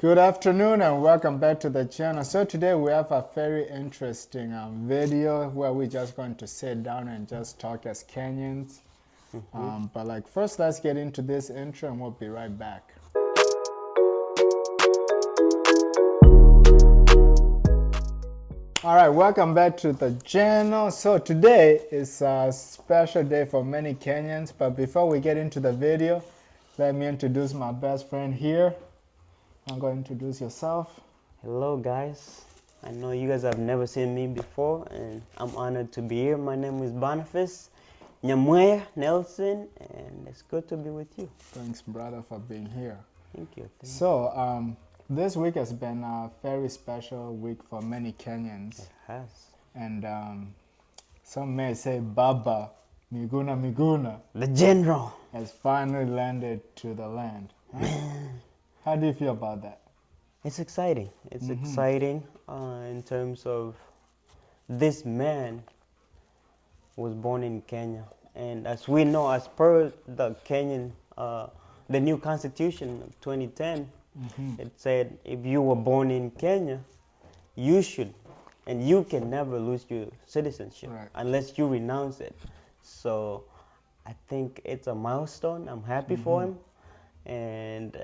Good afternoon and welcome back to the channel. So today we have a very interesting video where we're just going to sit down and just talk as Kenyans. But first let's get into this intro and we'll be right back. Alright, welcome back to the channel. So today is a special day for many Kenyans, but before we get into the video, let me introduce my best friend here. I'm going to introduce yourself. Hello guys, I know you guys have never seen me before and I'm honored to be here. My name is Boniface Nyamweya Nelson and it's good to be with you. Thanks brother for being here. Thank you. So this week has been a very special week for many Kenyans. It has. And some may say Baba Miguna The general has finally landed to the land. How do you feel about that? It's exciting. It's exciting in terms of this man was born in Kenya. And as we know, as per the Kenyan, the new constitution of 2010, it said if you were born in Kenya, you should, and you can never lose your citizenship unless you renounce it. So I think it's a milestone. I'm happy for him. And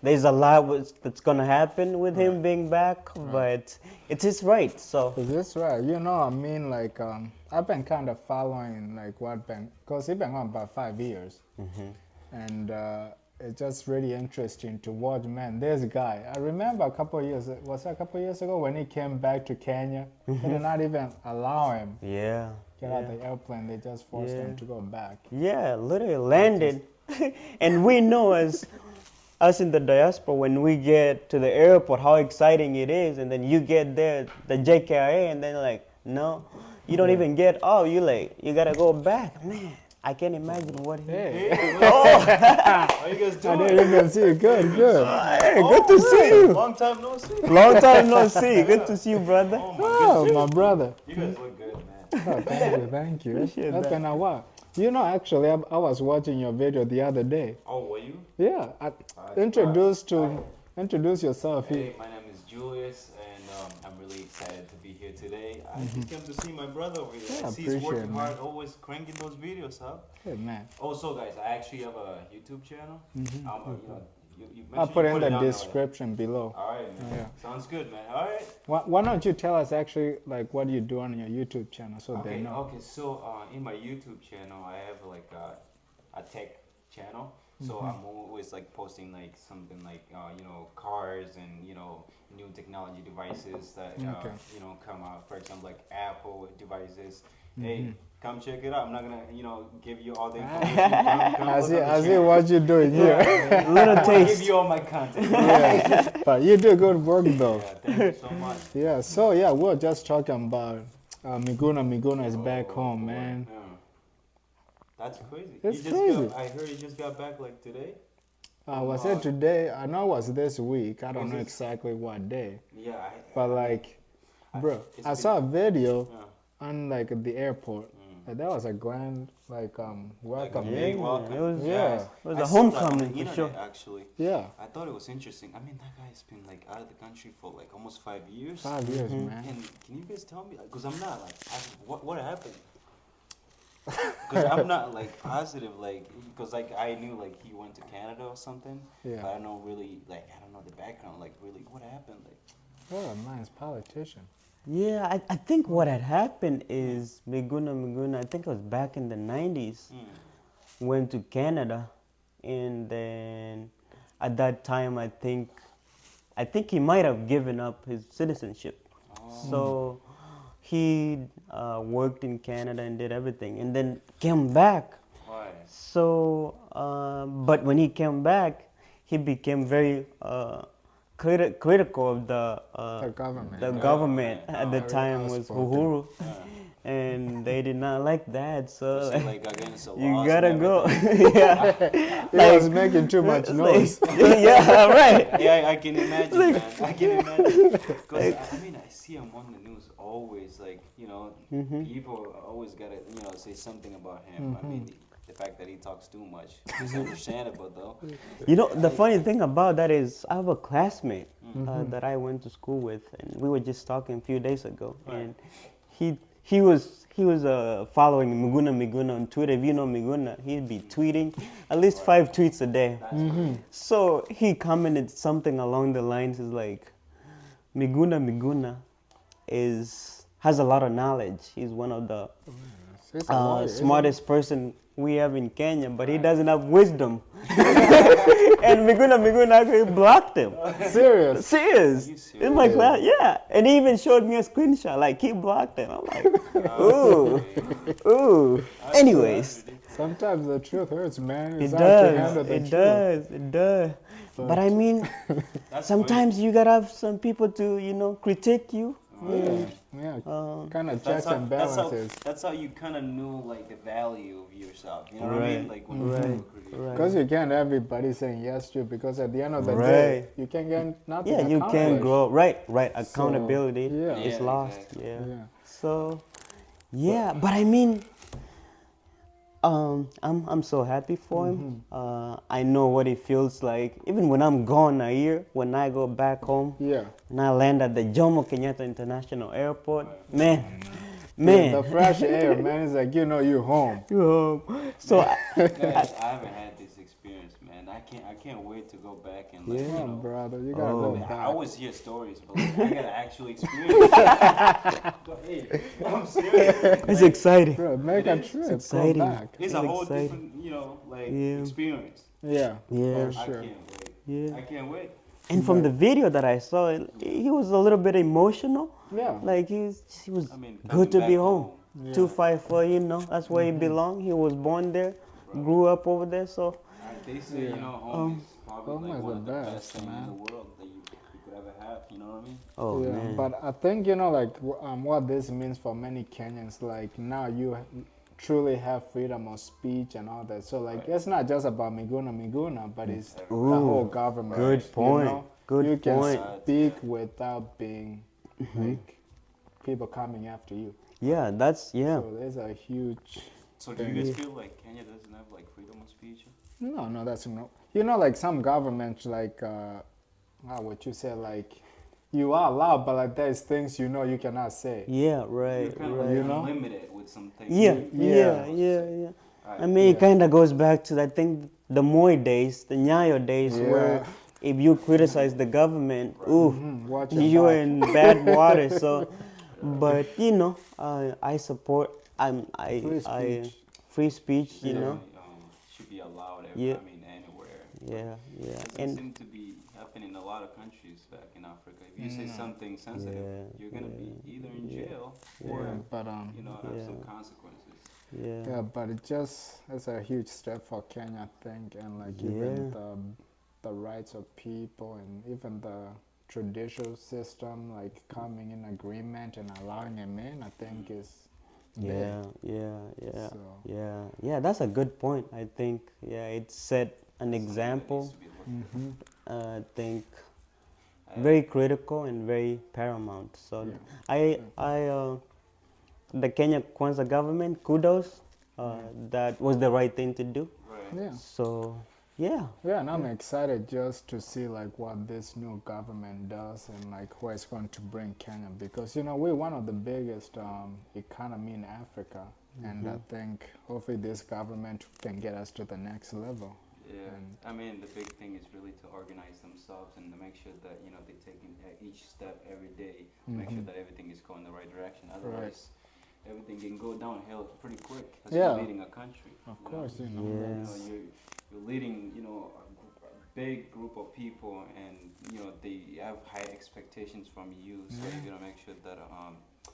there's a lot that's gonna happen with him being back, but it's his right. So is this right? You know, I mean, I've been kind of following because he's been on about 5 years, and it's just really interesting to watch. Man, this guy. I remember a couple of years ago when he came back to Kenya, they did not even allow him. Get out the airplane. They just forced him to go back. Yeah, literally landed. And we know as us in the diaspora, when we get to the airport, how exciting it is. And then you get there, the JKIA, and then like, no, you don't even get, you gotta go back. Man, I can't imagine what he How you guys doing? I didn't even see you. Good. Hey, good to see you. Long time no see. Long time no see. Good to see you, brother. Oh, my brother. You guys look good, man. Oh, thank you. Appreciate That's that. been a while. You know, actually, I was watching your video the other day. Oh, were you? Yeah, introduce yourself. Hey, my name is Julius, and I'm really excited to be here today. I just came to see my brother over here. Yeah, I see he's appreciate working it, hard, always cranking those videos up. Hey, man. Also, guys, I actually have a YouTube channel. You I'll put it in the down there. description below. All right, man. Yeah. Sounds good, man. All right. Why don't you tell us actually what you do on your YouTube channel so they know? Okay. So in my YouTube channel, I have like a tech channel. So I'm always like posting like something like cars and new technology devices that come out. For example, like Apple devices. Hey, come check it out. I'm not gonna give you all the information. Come I see what you're doing here. Little I'll taste. give you all my content. Yeah. But you do good work though. Yeah, thank you so much. Yeah. So yeah, we're just talking about Miguna is back home, man. Yeah. That's crazy. It's crazy. I heard he just got back like today. Was it today? I know it was this week. I don't know exactly what day. Yeah. Bro, I saw a video on the airport. That was a grand welcome. Big welcome. It was I a saw that on homecoming the for sure. internet, actually. Yeah. I thought it was interesting. I mean, that guy's been like out of the country for like almost 5 years. 5 years, man. And can you guys tell me, because I'm not like, what happened? Because I'm not like positive, because I knew like he went to Canada or something. Yeah. But I don't know really, I don't know the background, really what happened. What a nice politician. Yeah, I think what had happened is Miguna, I think it was back in the 90s, went to Canada, and then at that time I think he might have given up his citizenship. So he worked in Canada and did everything, and then came back. Why? So, but when he came back, he became very critical of the government. The government at the time was spoken. Uhuru, and they did not like that. So like against the you laws gotta and go. everything. Yeah, He was making too much noise. yeah, right. Yeah, I can imagine, man. I can imagine. Because I mean, I see him on the news always, people always gotta, say something about him. I mean, the fact that he talks too much. It's understandable though. You know, the funny thing about that is I have a classmate that I went to school with, and we were just talking a few days ago, and he was following Miguna on Twitter. If you know Miguna, he'd be tweeting at least 5 tweets a day. So he commented something along the lines is like, Miguna has a lot of knowledge. He's one of the He's a lawyer, isn't he? smartest person we have in Kenya, but he doesn't have wisdom. And Miguna actually blocked him. Serious. Serious. Are you serious? In my class, yeah. And he even showed me a screenshot, like he blocked him. I'm like, ooh, ooh. Anyways, Sometimes the truth hurts, man. it It's hard to handle does, the it truth. does, it does. But I mean, That's sometimes you gotta have some people to, critique you. Yeah, kind of checks and balances. That's how you kind of knew like the value of yourself. You know what I mean? Like when Right. people critique. Right. Because you can't everybody saying yes to, because at the end of the Right. day, you can get nothing Yeah, you accomplished. can't grow. Right. Accountability yeah. is Yeah, lost. exactly. Yeah. Yeah. So, yeah, but I mean, I'm so happy for him. I know what it feels like. Even when I'm gone a year, when I go back home, Yeah. and I land at the Jomo Kenyatta International Airport, man, The fresh air, man, is like, you're home. So Guys, I haven't had this experience, man. I can't wait to go back and like, Come you on, know. brother. You gotta Oh. go I back. always hear stories, but like, I gotta actually experience it. But, hey, I'm serious. it's Like, exciting. Bro, make a trip. Go exciting. back. it's a whole exciting. different, Yeah. experience. Yeah. Yeah. For I sure. can't wait. Yeah. I can't wait. And from the video that I saw, he was a little bit emotional. Yeah. Like he was I mean, good to coming be back home. home. 254, that's where he belonged. He was born there, grew up over there. So They say, home is probably home like is one the of the best best, things man. in the world that you could ever have. You know what I mean? oh Yeah, man, but I think like what this means for many Kenyans, like now you truly have freedom of speech and all that. So like it's not just about Miguna, but it's the whole government. good point. Good you can point. speak without being like people coming after you. Yeah, So there's a huge. So do you guys feel like Kenya doesn't have like freedom of speech? No, that's no. Like some governments, like how would you say, like you are allowed, but like there's things you cannot say. Yeah, You're right, kind of right. like unlimited with some things. Yeah. Alright, I mean, it kind of goes back to I think the Moi days, the Nyayo days, Yeah. where if you criticize the government, Watch your you're back. in bad water. So, but I support. Free I speech. free speech. Should be allowed. Yeah. I mean, anywhere. Yeah. Doesn't And seem to be happening in a lot of countries back in Africa. If you say something sensitive, you're gonna be either in jail or Yeah, but have some consequences. yeah, but it's a huge step for Kenya, I think, and like even the rights of people and even the judicial system, like coming in agreement and allowing him in, I think is big. yeah. That's a good point. I think it set an example. I think very critical and very paramount. So the Kenya Kwanza government, kudos. That was the right thing to do. Right. Yeah. So yeah. Yeah, and I'm excited just to see like what this new government does and like where it's going to bring Kenya, because we're one of the biggest economy in Africa, and I think hopefully this government can get us to the next level. Yeah, And I mean, the big thing is really to organize themselves and to make sure that they're taking each step every day, make sure that everything is going the right direction. Otherwise, everything can go downhill pretty quick as Yeah. you're leading a country. of course, You're leading, a big group of people, and they have high expectations from you. So you gotta make sure that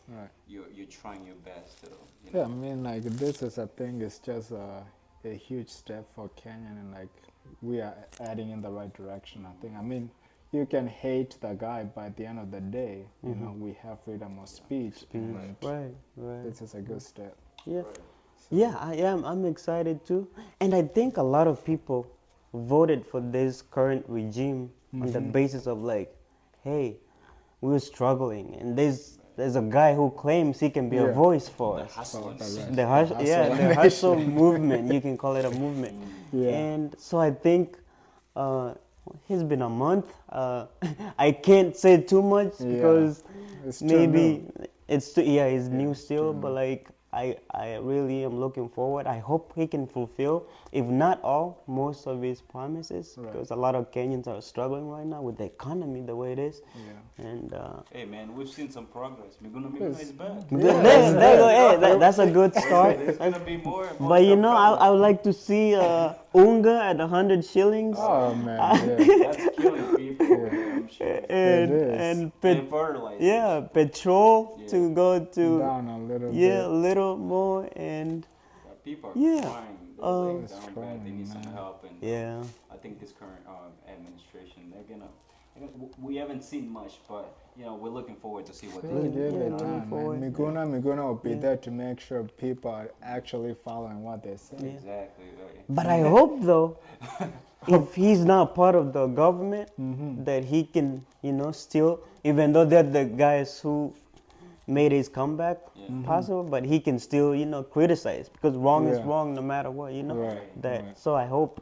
right. you're trying your best to. Yeah, I mean, like this is a thing. It's just a huge step for Kenya, and like we are adding in the right direction. I think. I mean, you can hate the guy, but at the end of the day, we have freedom of speech. And Right. this is a good step. Yeah. Yeah, I am. I'm excited too. And I think a lot of people voted for this current regime on the basis of like, hey, we were struggling and there's a guy who claims he can be a Yeah. voice for The us. hustle and correct. The hustle, yeah, Hustle the hustle movement. You can call it a movement. Yeah. And so I think uh, he's been a month. I can't say too much Yeah. because It's too maybe new. it's too, yeah, it's new it's still. too But like I really am looking forward. I hope he can fulfill, if not all, most of his promises. Right. Because a lot of Kenyans are struggling right now with the economy the way it is. Yeah. And Hey man, we've seen some progress. Miguna Yes. is back. there you go. Hey, that's a good start. There's gonna be more. But you know, I would like to see Unga at 100 shillings. Oh man, yeah. That's killing people. Yeah, I'm sure. and It is. and And fertilizer. yeah, petrol Yeah. to go to Down a little yeah, a bit. little more and People are Yeah. crying. They're like It's down bad. crying, They need some man. help. And yeah. I think this current administration, we haven't seen much, but you know, we're looking forward to see what they We'll do. give it looking time, forward, man. Miguna will be there to make sure people are actually following what they say. Exactly. Right. But I hope though, if he's not part of the government, that he can, you know, still, even though they're the guys who made his comeback possible, but he can still, you know, criticize because wrong is Yeah. wrong no matter what, you know. Right, That right. so I hope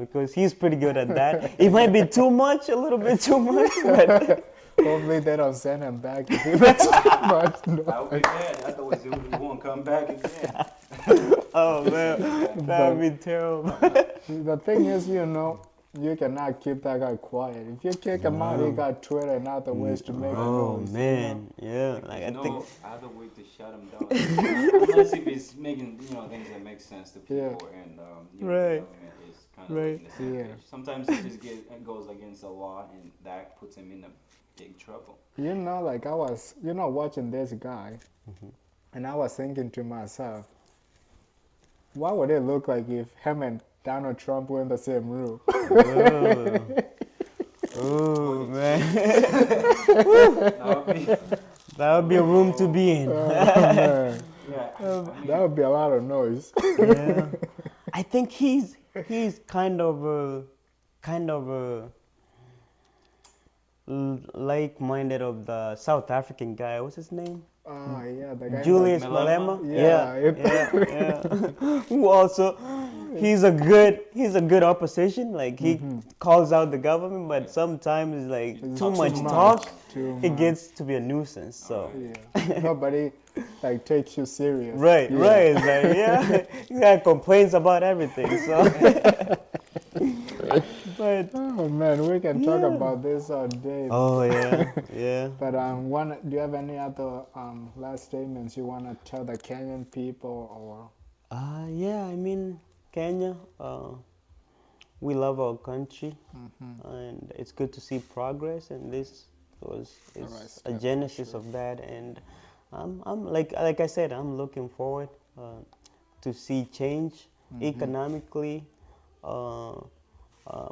because he's pretty good at that. It might be too much, a little bit too much, but Hopefully they don't send him back to give it too much. No. I would be bad. Otherwise, he won't come back again. oh man, that would be terrible. The thing is, you know, you cannot keep that guy quiet. If you kick him out, he got Twitter and other ways to make a Oh noise. man, yeah, like I No think. other way to shut him down. Unless if he's making, you know, things that make sense to people, Yeah. and you know, Right. the government is kind of Right. like in the same Yeah. page. Sometimes he just goes against the law, and that puts him in a big trouble. You know, like I was, you know, watching this guy, and I was thinking to myself, what would it look like if him and Donald Trump were in the same room? Oh man, That would be, that would be a room to be in. Man, yeah. I mean, that would be a lot of noise. Yeah, I think he's kind of a like-minded of the South African guy. What's his name? Oh yeah, the guy. Julius Malema? Malema. Yeah, Yeah. Who also, he's a good opposition. Like he calls out the government, but sometimes like too talks much too much. talk, Too it much. gets to be a nuisance. So. Yeah. Nobody like takes you serious. Right, Yeah. right. It's like, yeah, he got complaints about everything. So, but Oh man, we can talk Yeah. about this all day. oh yeah, yeah. But do you have any other last statements you want to tell the Kenyan people or? Yeah. I mean, Kenya. We love our country, and it's good to see progress. And this was right is step, a for genesis of that. And I'm like I said, I'm looking forward to see change economically.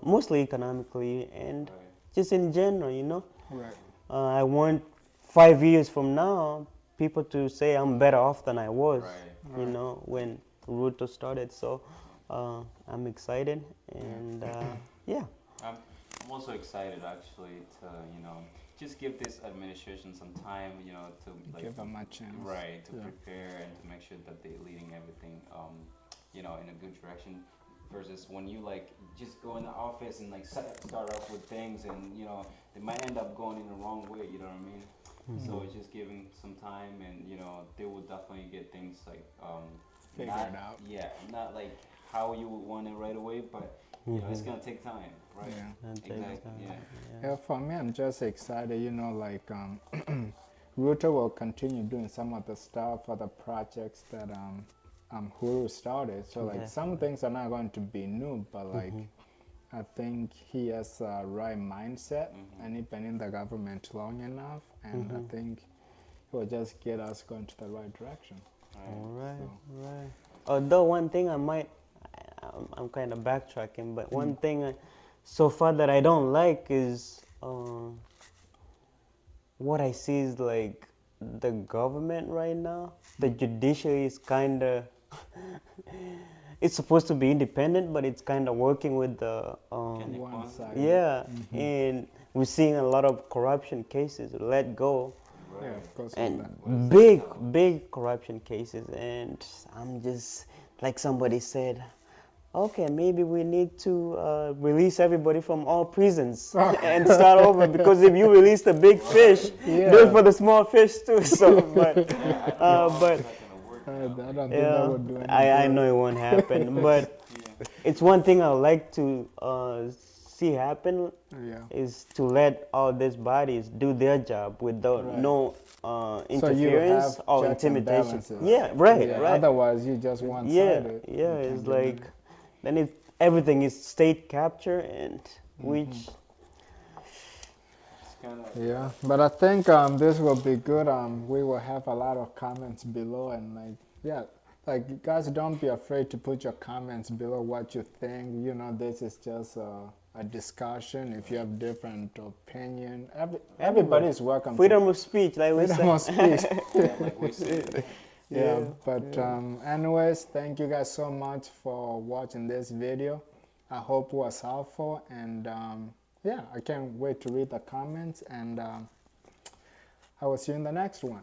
Mostly economically and just in general, you know. Right. I want 5 years from now people to say I'm better off than I was, Right. you know, when Ruto started. So I'm excited and yeah. I'm also excited actually to, you know, just give this administration some time, you know, to like Give them a chance. right to Yeah. prepare and to make sure that they're leading everything, you know, in a good direction. Versus when you like just go in the office and like start off with things, and you know they might end up going in the wrong way. You know what I mean? So it's just giving some time, and you know they will definitely get things like Figured not, out. Yeah, not like how you would want it right away, but you know it's gonna take time, right? Yeah. That takes Exactly. time, Yeah. Yeah, for me, I'm just excited. You know, like Ruto will continue doing some of the stuff for the projects that Huru started. So like some things are not going to be new, but like I think he has a right mindset, and he's been in the government long enough, and I think he will just get us going to the right direction. All right, right. Although one thing I'm kind of backtracking, but one thing so far that I don't like is what I see is like the government right now. The judiciary is kind of it's supposed to be independent, but it's kind of working with the One side. yeah, and we're seeing a lot of corruption cases let go. Yeah, of course. And big corruption cases. And I'm just, like somebody said, okay, maybe we need to release everybody from all prisons and start over, because if you release the big fish, do it for the small fish too. So, but I don't think that yeah, would do any I good. know it won't happen. But it's one thing I would like to see happen, Yeah. is to let all these bodies do their job without Right. no So you interference have or checks and intimidation. balances. Yeah, right, Yeah. right. Otherwise, you just one-sided. Yeah, You it's can't do like, then everything is state capture, and which Yeah, but I think this will be good. We will have a lot of comments below, and like, yeah, like guys, don't be afraid to put your comments below what you think. You know, this is just a discussion. If you have different opinion, everybody is welcome. freedom of speech, like we Freedom say. of speech. like we said. Yeah, but anyways, thank you guys so much for watching this video. I hope it was helpful, and yeah, I can't wait to read the comments, and I will see you in the next one.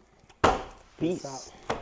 Peace. Out.